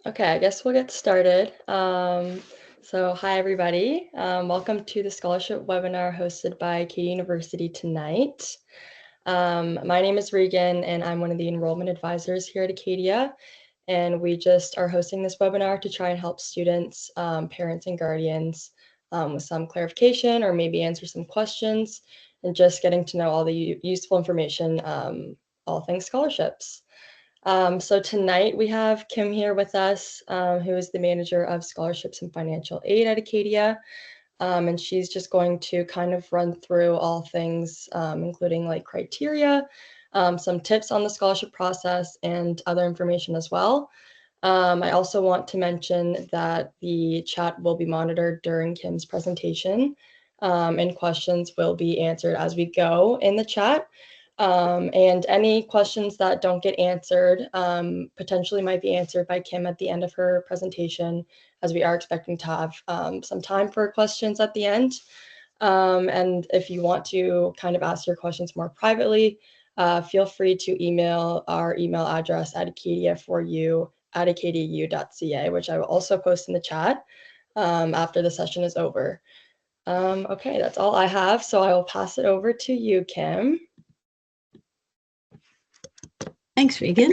Okay, I guess we'll get started. Hi everybody. Welcome to the scholarship webinar hosted by Acadia University tonight. My name is Regan and I'm one of the enrollment advisors here at Acadia. And we just are hosting this webinar to try and help students, parents and guardians with some clarification or maybe answer some questions and just getting to know all the useful information, all things scholarships. So tonight we have Kim here with us, who is the manager of scholarships and financial aid at Acadia. And she's just going to kind of run through all things, including like criteria, some tips on the scholarship process and other information as well. I also want to mention that the chat will be monitored during Kim's presentation, and questions will be answered as we go in the chat. And any questions that don't get answered potentially might be answered by Kim at the end of her presentation, as we are expecting to have some time for questions at the end. And if you want to kind of ask your questions more privately, feel free to email our email address at acadiaforyou@acadiau.ca, which I will also post in the chat after the session is over. Okay, that's all I have, so I will pass it over to you, Kim. Thanks, Regan.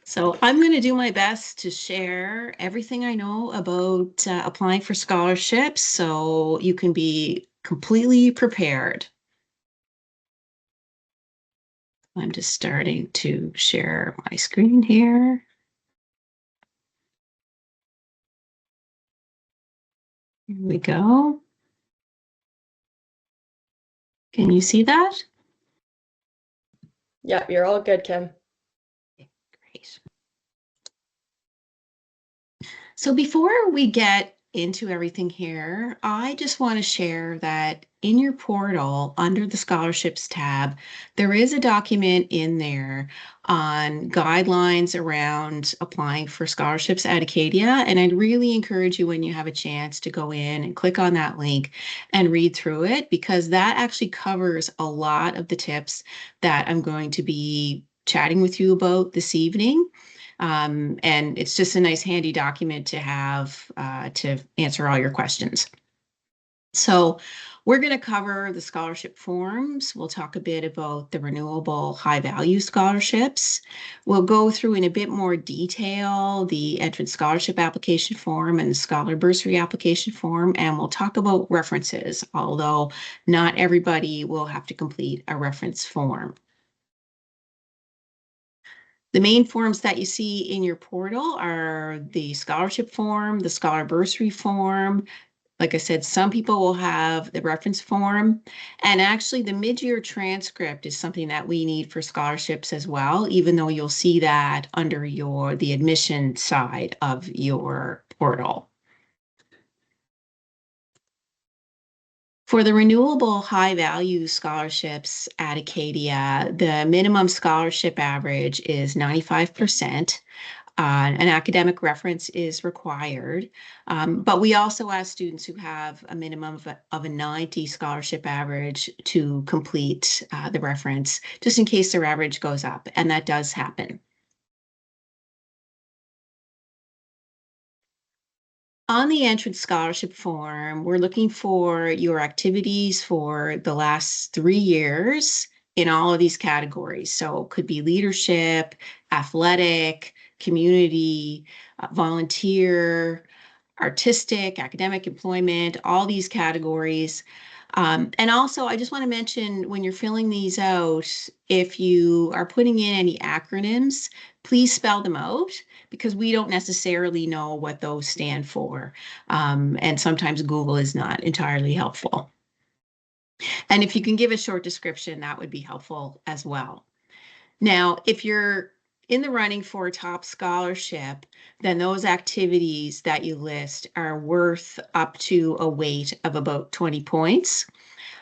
So I'm going to do my best to share everything I know about applying for scholarships so you can be completely prepared. I'm just starting to share my screen here. Here we go. Can you see that? Yeah, you're all good, Kim. Great. So before we get into everything here, I just want to share that in your portal under the scholarships tab, there is a document in there on guidelines around applying for scholarships at Acadia. And I'd really encourage you when you have a chance to go in and click on that link and read through it, because that actually covers a lot of the tips that I'm going to be chatting with you about this evening. And it's just a nice handy document to have to answer all your questions. So we're going to cover the scholarship forms. We'll talk a bit about the renewable high value scholarships. We'll go through in a bit more detail the entrance scholarship application form and the scholar-bursary application form, and we'll talk about references, although not everybody will have to complete a reference form. The main forms that you see in your portal are the scholarship form, the scholar-bursary form. Like I said, some people will have the reference form, and actually the mid-year transcript is something that we need for scholarships as well, even though you'll see that under the admission side of your portal. For the renewable high value scholarships at Acadia, the minimum scholarship average is 95%. An academic reference is required, but we also ask students who have a minimum of a 90 scholarship average to complete the reference, just in case their average goes up, and that does happen. On the entrance scholarship form, we're looking for your activities for the last 3 years in all of these categories. So it could be leadership, athletic, community, volunteer, artistic, academic, employment, all these categories. And also, I just want to mention when you're filling these out, if you are putting in any acronyms, please spell them out, because we don't necessarily know what those stand for. And sometimes Google is not entirely helpful. And if you can give a short description, that would be helpful as well. Now, if you're in the running for a top scholarship, then those activities that you list are worth up to a weight of about 20 points.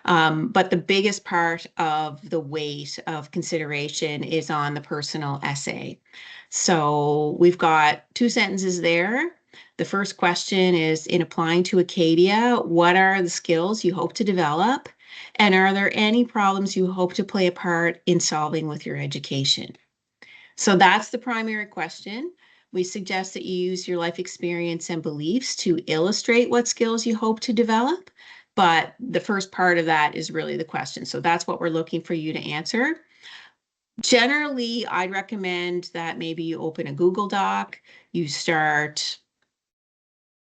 But the biggest part of the weight of consideration is on the personal essay. So we've got 2 sentences there. The first question is, in applying to Acadia, what are the skills you hope to develop? And are there any problems you hope to play a part in solving with your education? So that's the primary question. We suggest that you use your life experience and beliefs to illustrate what skills you hope to develop. But the first part of that is really the question. So that's what we're looking for you to answer. Generally, I'd recommend that maybe you open a Google Doc, you start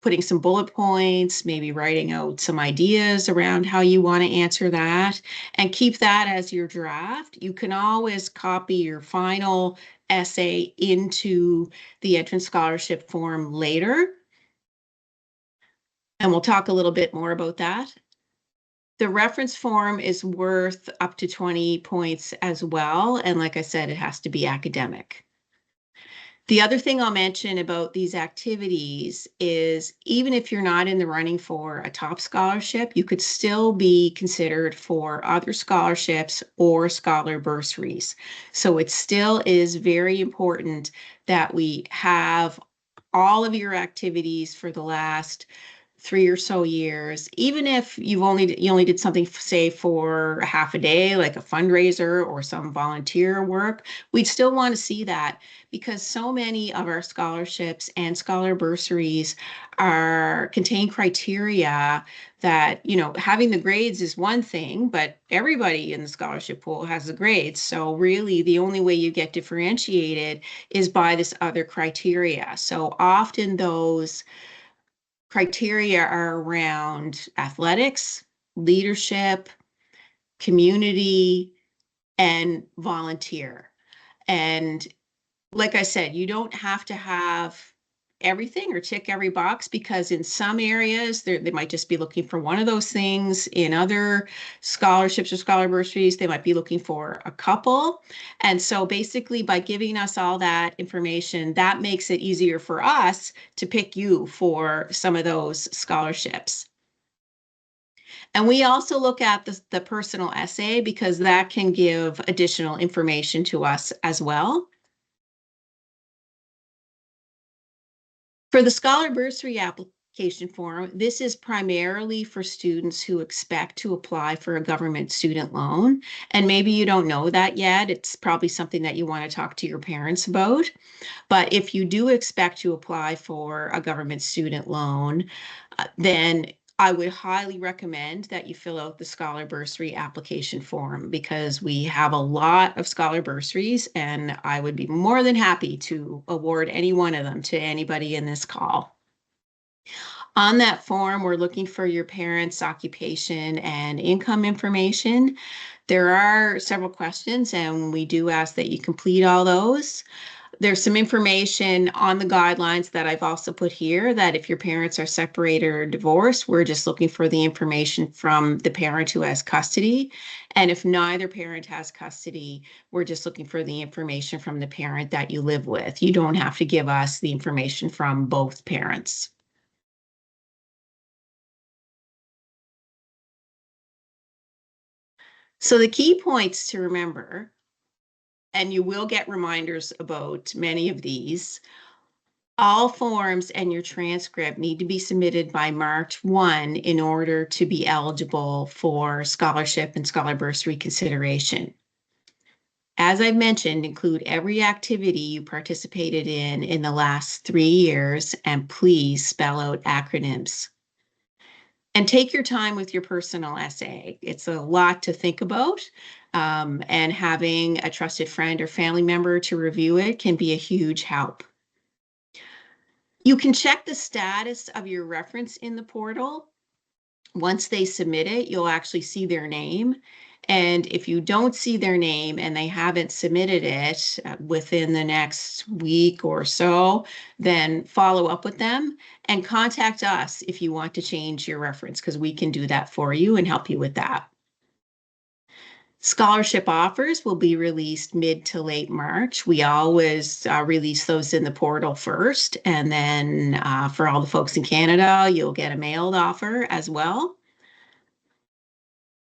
putting some bullet points, maybe writing out some ideas around how you want to answer that, and keep that as your draft. You can always copy your final essay into the entrance scholarship form later, and we'll talk a little bit more about that. The reference form is worth up to 20 points as well. And like I said, it has to be academic. The other thing I'll mention about these activities is even if you're not in the running for a top scholarship, you could still be considered for other scholarships or scholar bursaries. So it still is very important that we have all of your activities for the last 3 or so years, even if you only did something, say, for a half a day, like a fundraiser or some volunteer work, we'd still want to see that, because so many of our scholarships and scholar bursaries contain criteria that, having the grades is one thing, but everybody in the scholarship pool has the grades. So really the only way you get differentiated is by this other criteria. So often those criteria are around athletics, leadership, community, and volunteer. And like I said, you don't have to have everything or tick every box, because in some areas they might just be looking for one of those things. In other scholarships or scholar bursaries, they might be looking for a couple. And so basically by giving us all that information, that makes it easier for us to pick you for some of those scholarships. And we also look at the personal essay, because that can give additional information to us as well. For the Scholar Bursary application form, this is primarily for students who expect to apply for a government student loan. And maybe you don't know that yet. It's probably something that you want to talk to your parents about. But if you do expect to apply for a government student loan, then I would highly recommend that you fill out the Scholar Bursary application form, because we have a lot of scholar bursaries, and I would be more than happy to award any one of them to anybody in this call. On that form, we're looking for your parents' occupation and income information. There are several questions, and we do ask that you complete all those. There's some information on the guidelines that I've also put here, that if your parents are separated or divorced, we're just looking for the information from the parent who has custody. And if neither parent has custody, we're just looking for the information from the parent that you live with. You don't have to give us the information from both parents. So the key points to remember, and you will get reminders about many of these, all forms and your transcript need to be submitted by March 1 in order to be eligible for scholarship and scholar bursary consideration. As I've mentioned, include every activity you participated in the last 3 years, and please spell out acronyms. And take your time with your personal essay. It's a lot to think about, and having a trusted friend or family member to review it can be a huge help. You can check the status of your reference in the portal. Once they submit it, you'll actually see their name. And if you don't see their name and they haven't submitted it within the next week or so, then follow up with them and contact us if you want to change your reference, because we can do that for you and help you with that. Scholarship offers will be released mid to late March. We always release those in the portal first, and then for all the folks in Canada, you'll get a mailed offer as well.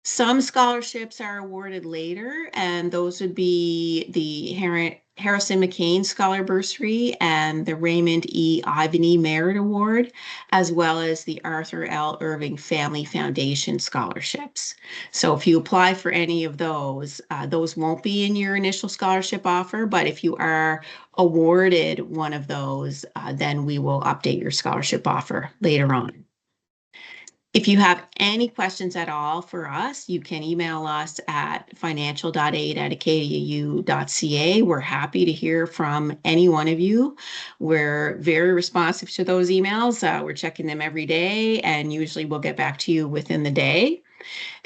Some scholarships are awarded later, and those would be the Harrison McCain Scholar-bursary and the Raymond E. Ivany Merit Award, as well as the Arthur L. Irving Family Foundation scholarships. So if you apply for any of those won't be in your initial scholarship offer, but if you are awarded one of those, then we will update your scholarship offer later on. If you have any questions at all for us, you can email us at financial.aid@acadiau.ca. We're happy to hear from any one of you. We're very responsive to those emails. We're checking them every day, and usually we'll get back to you within the day.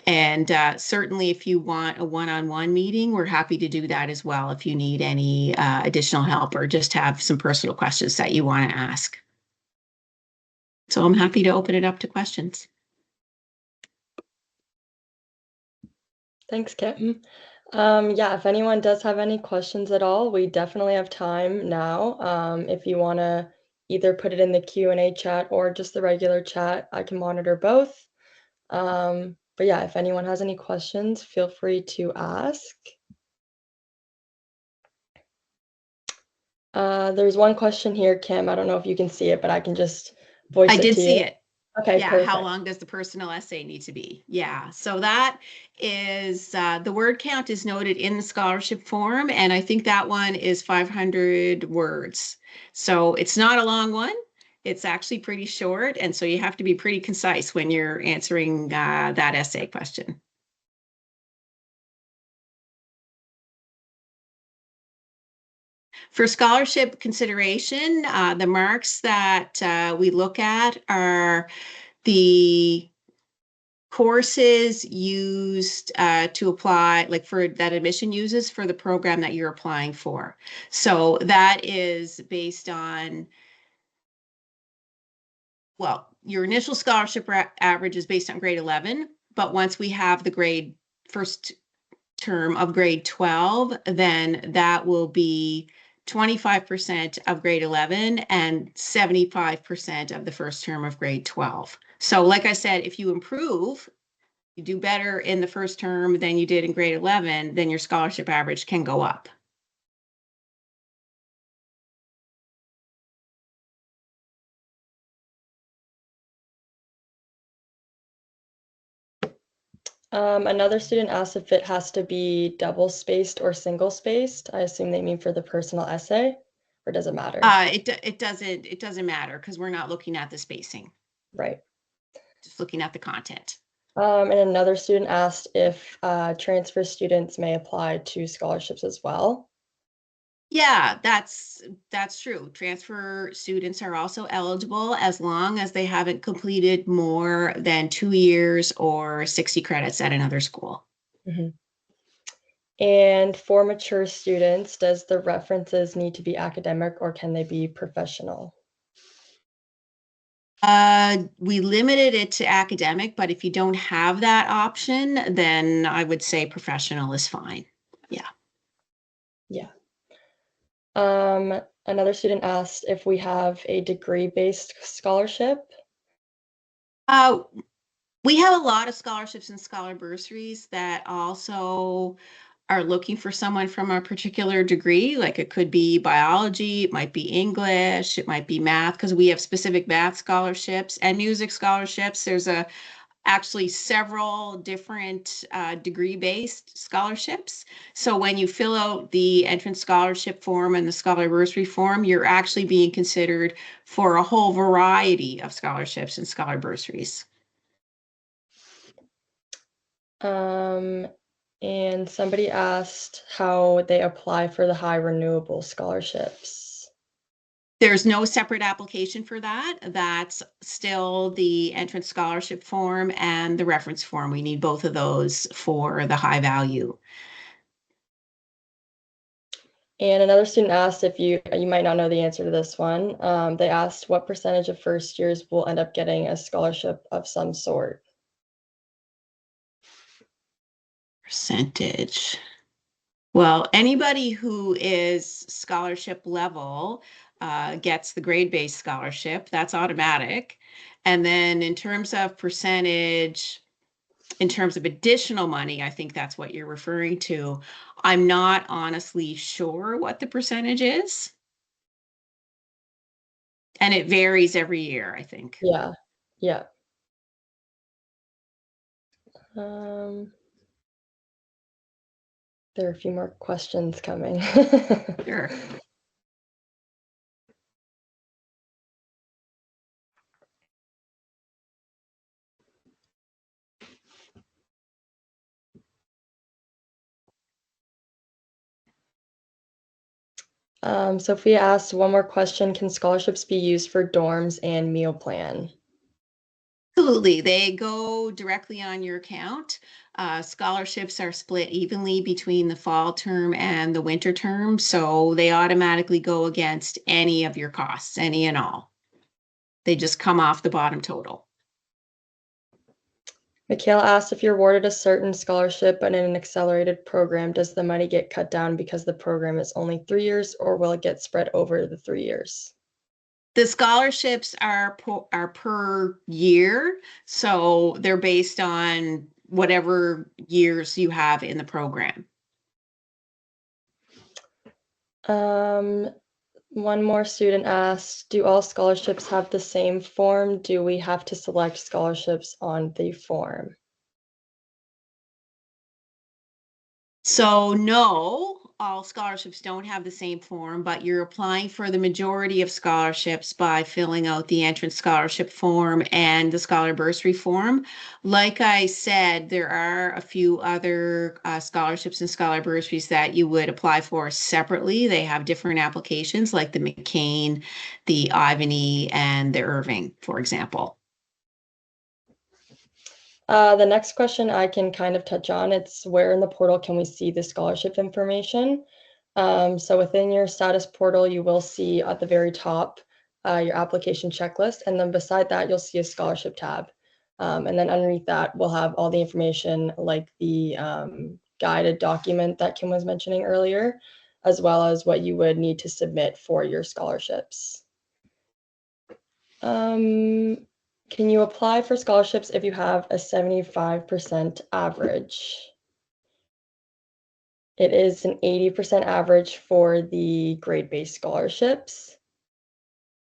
And certainly if you want a one-on-one meeting, we're happy to do that as well if you need any additional help or just have some personal questions that you want to ask. So I'm happy to open it up to questions. Thanks, Kim. Yeah, if anyone does have any questions at all, we definitely have time now. If you want to either put it in the Q&A chat or just the regular chat, I can monitor both. But yeah, if anyone has any questions, feel free to ask. There's one question here, Kim. I don't know if you can see it, but I can just voice it I did to see you. it. Okay, Yeah, perfect. how long does the personal essay need to be? Yeah, so that is the word count is noted in the scholarship form, and I think that one is 500 words. So it's not a long one. It's actually pretty short, and so you have to be pretty concise when you're answering that essay question. For scholarship consideration, the marks that we look at are the courses used to apply, like for that admission uses for the program that you're applying for. So that is based on, well, your initial scholarship average is based on grade 11, but once we have the first term of grade 12, then that will be 25% of grade 11 and 75% of the first term of grade 12. So like I said, if you improve, you do better in the first term than you did in grade 11, then your scholarship average can go up. Another student asked if it has to be double-spaced or single-spaced. I assume they mean for the personal essay, or does it matter? It doesn't matter because we're not looking at the spacing, Right. just looking at the content. And another student asked if transfer students may apply to scholarships as well. Yeah, that's true. Transfer students are also eligible as long as they haven't completed more than 2 years or 60 credits at another school. Mm-hmm. And for mature students, does the references need to be academic or can they be professional? We limited it to academic, but if you don't have that option, then I would say professional is fine. Yeah. Yeah. Another student asked if we have a degree-based scholarship. Uh, we have a lot of scholarships and scholar bursaries that also are looking for someone from a particular degree. Like it could be biology, it might be English, it might be math, because we have specific math scholarships and music scholarships. There's actually several different degree-based scholarships. So when you fill out the entrance scholarship form and the scholar-bursary form, you're actually being considered for a whole variety of scholarships and scholar bursaries. And somebody asked how they apply for the high renewable scholarships. There's no separate application for that. That's still the entrance scholarship form and the reference form. We need both of those for the high value. And another student asked if you might not know the answer to this one. They asked what percentage of first years will end up getting a scholarship of some sort. Percentage. Well, anybody who is scholarship level gets the grade-based scholarship. That's automatic. And then in terms of percentage, in terms of additional money, I think that's what you're referring to. I'm not honestly sure what the percentage is. And it varies every year, I think. Yeah. Yeah. Um, there are a few more questions coming. Sure. Sophia asked one more question. Can scholarships be used for dorms and meal plan? Absolutely. They go directly on your account. Scholarships are split evenly between the fall term and the winter term, so they automatically go against any of your costs, any and all. They just come off the bottom total. Michaela asked if you're awarded a certain scholarship but in an accelerated program, does the money get cut down because the program is only 3 years, or will it get spread over the 3 years? The scholarships are per year, so they're based on whatever years you have in the program. One more student asked, do all scholarships have the same form? Do we have to select scholarships on the form? So no, all scholarships don't have the same form, but you're applying for the majority of scholarships by filling out the entrance scholarship form and the scholar-bursary form. Like I said, there are a few other scholarships and scholar-bursaries that you would apply for separately. They have different applications like the McCain, the Ivany, and the Irving, for example. The next question I can kind of touch on, it's where in the portal can we see the scholarship information? So within your status portal, you will see at the very top your application checklist, and then beside that, you'll see a scholarship tab. And then underneath that, we'll have all the information like the guided document that Kim was mentioning earlier, as well as what you would need to submit for your scholarships. Can you apply for scholarships if you have a 75% average? It is an 80% average for the grade-based scholarships.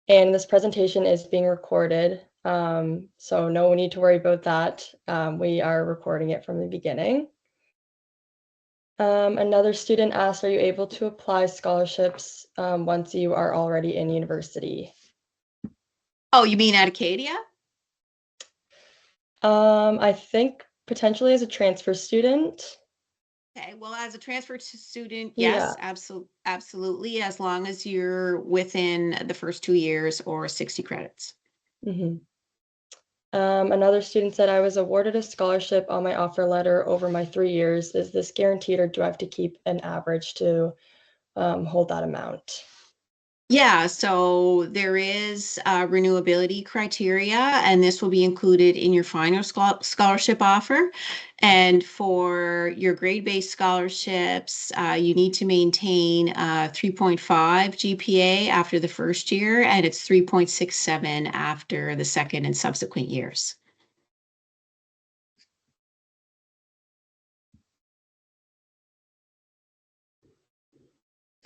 And this presentation is being recorded, so no need to worry about that. We are recording it from the beginning. Another student asked, are you able to apply scholarships once you are already in university? Oh, you mean at Acadia? I think potentially as a transfer student. Okay, well, as a transfer student, Yeah. yes, absolutely, as long as you're within the first 2 years or 60 credits. Mhm. Another student said, I was awarded a scholarship on my offer letter over my 3 years. Is this guaranteed, or do I have to keep an average to hold that amount? Yeah, so there is renewability criteria, and this will be included in your final scholarship offer. And for your grade-based scholarships, you need to maintain 3.5 GPA after the first year, and it's 3.67 after the second and subsequent years.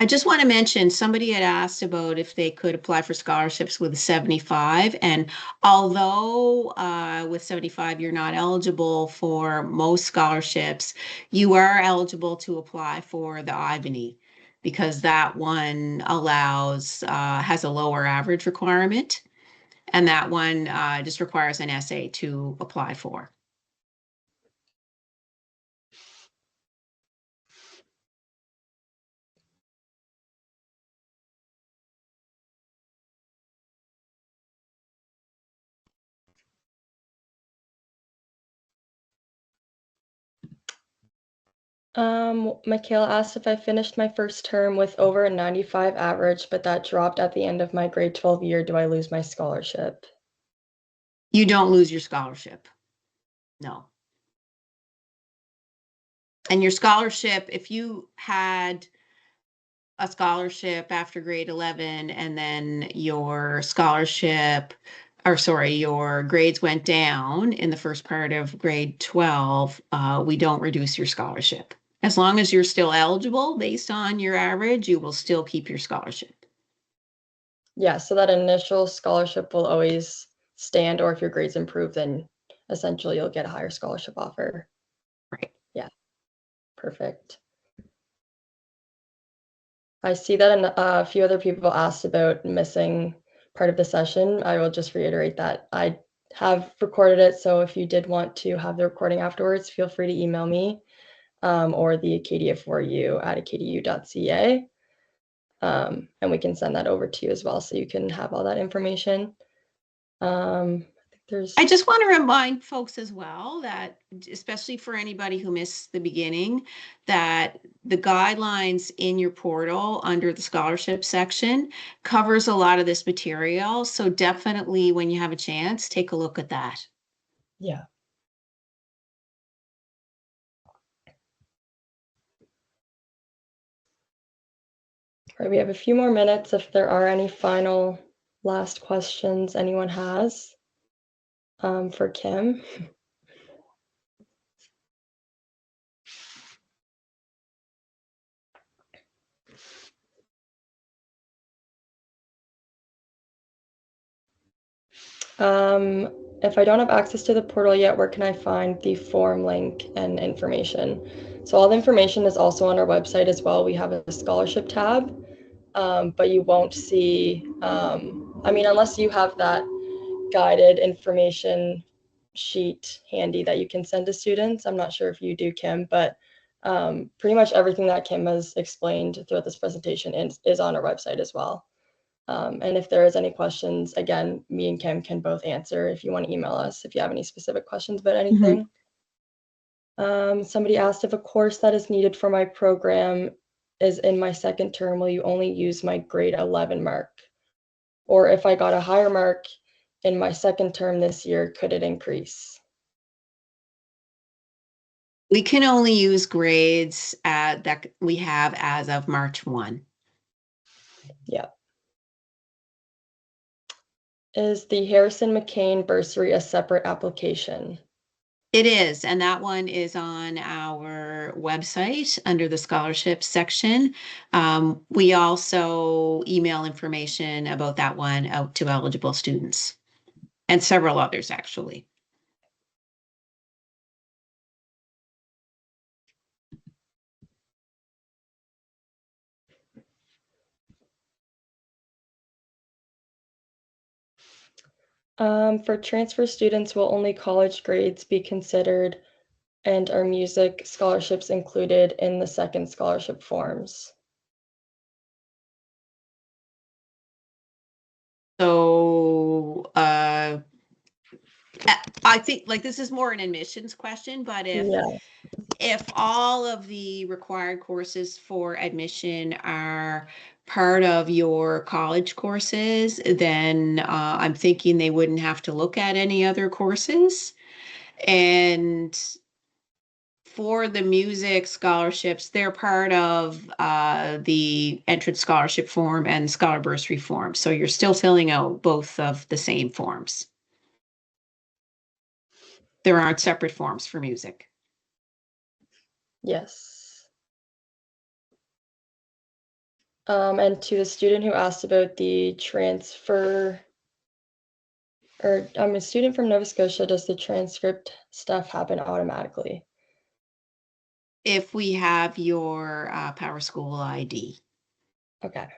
I just want to mention somebody had asked about if they could apply for scholarships with a 75. And although with 75, you're not eligible for most scholarships, you are eligible to apply for the Ivany because that one has a lower average requirement. And that one just requires an essay to apply for. Michaela asked if I finished my first term with over a 95 average, but that dropped at the end of my grade 12 year. Do I lose my scholarship? You don't lose your scholarship. No. And your scholarship, if you had a scholarship after grade 11 and then your scholarship your grades went down in the first part of grade 12, we don't reduce your scholarship. As long as you're still eligible based on your average, you will still keep your scholarship. Yeah, so that initial scholarship will always stand, or if your grades improve, then essentially you'll get a higher scholarship offer. Right. Yeah, perfect. I see that a few other people asked about missing part of the session. I will just reiterate that I have recorded it, so if you did want to have the recording afterwards, feel free to email me or the Acadia for you at acadiau.ca. And we can send that over to you as well, so you can have all that information. I just want to remind folks as well that, especially for anybody who missed the beginning, that the guidelines in your portal under the scholarship section covers a lot of this material. So definitely when you have a chance, take a look at that. Yeah. All right, we have a few more minutes if there are any final last questions anyone has for Kim. If I don't have access to the portal yet, where can I find the form link and information? So all the information is also on our website as well. We have a scholarship tab, but you won't see, I mean, unless you have that guided information sheet handy that you can send to students. I'm not sure if you do, Kim, but pretty much everything that Kim has explained throughout this presentation is on our website as well. And if there is any questions, again, me and Kim can both answer if you want to email us if you have any specific questions about anything. Somebody asked if a course that is needed for my program is in my second term, will you only use my grade 11 mark? Or if I got a higher mark in my second term this year, could it increase? We can only use grades that we have as of March 1. Yeah. Is the Harrison McCain bursary a separate application? It is, and that one is on our website under the scholarship section. We also email information about that one out to eligible students and several others, actually. For transfer students, will only college grades be considered, and are music scholarships included in the second scholarship forms? So I think like this is more an admissions question, but Yeah. if all of the required courses for admission are part of your college courses, then I'm thinking they wouldn't have to look at any other courses. And for the music scholarships, they're part of the entrance scholarship form and scholar-bursary form. So you're still filling out both of the same forms. There aren't separate forms for music. Yes. And to the student who asked about the transfer, or I'm a student from Nova Scotia, does the transcript stuff happen automatically? If we have your Power School ID. Okay.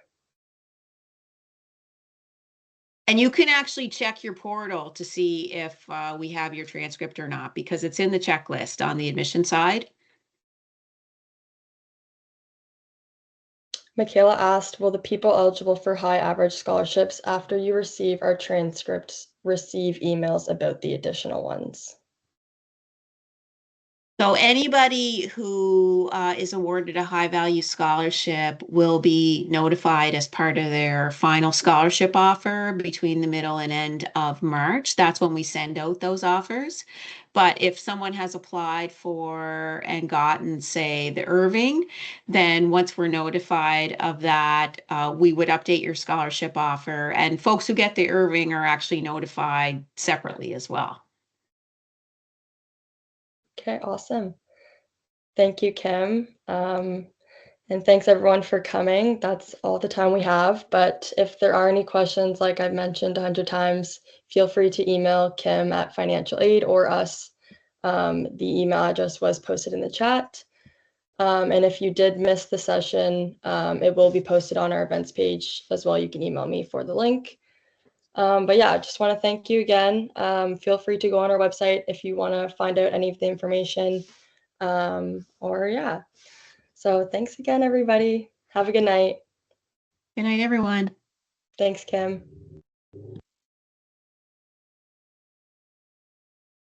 And you can actually check your portal to see if we have your transcript or not, because it's in the checklist on the admission side. Michaela asked, will the people eligible for high average scholarships after you receive our transcripts receive emails about the additional ones? So anybody who is awarded a high value scholarship will be notified as part of their final scholarship offer between the middle and end of March. That's when we send out those offers. But if someone has applied for and gotten, say, the Irving, then once we're notified of that, we would update your scholarship offer. And folks who get the Irving are actually notified separately as well. Okay, awesome. Thank you, Kim. And thanks everyone for coming. That's all the time we have. But if there are any questions, like I've mentioned 100 times, feel free to email Kim at Financial Aid or us. The email address was posted in the chat. And if you did miss the session, it will be posted on our events page as well. You can email me for the link. But yeah, I just want to thank you again. Feel free to go on our website if you want to find out any of the information. Or yeah. So thanks again, everybody. Have a good night. Good night, everyone. Thanks, Kim.